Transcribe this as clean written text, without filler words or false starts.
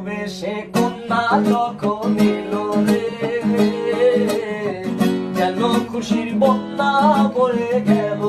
বেশে কন্যা যখন এলো রে, যেন খুশির বন্যা বয়ে গেল।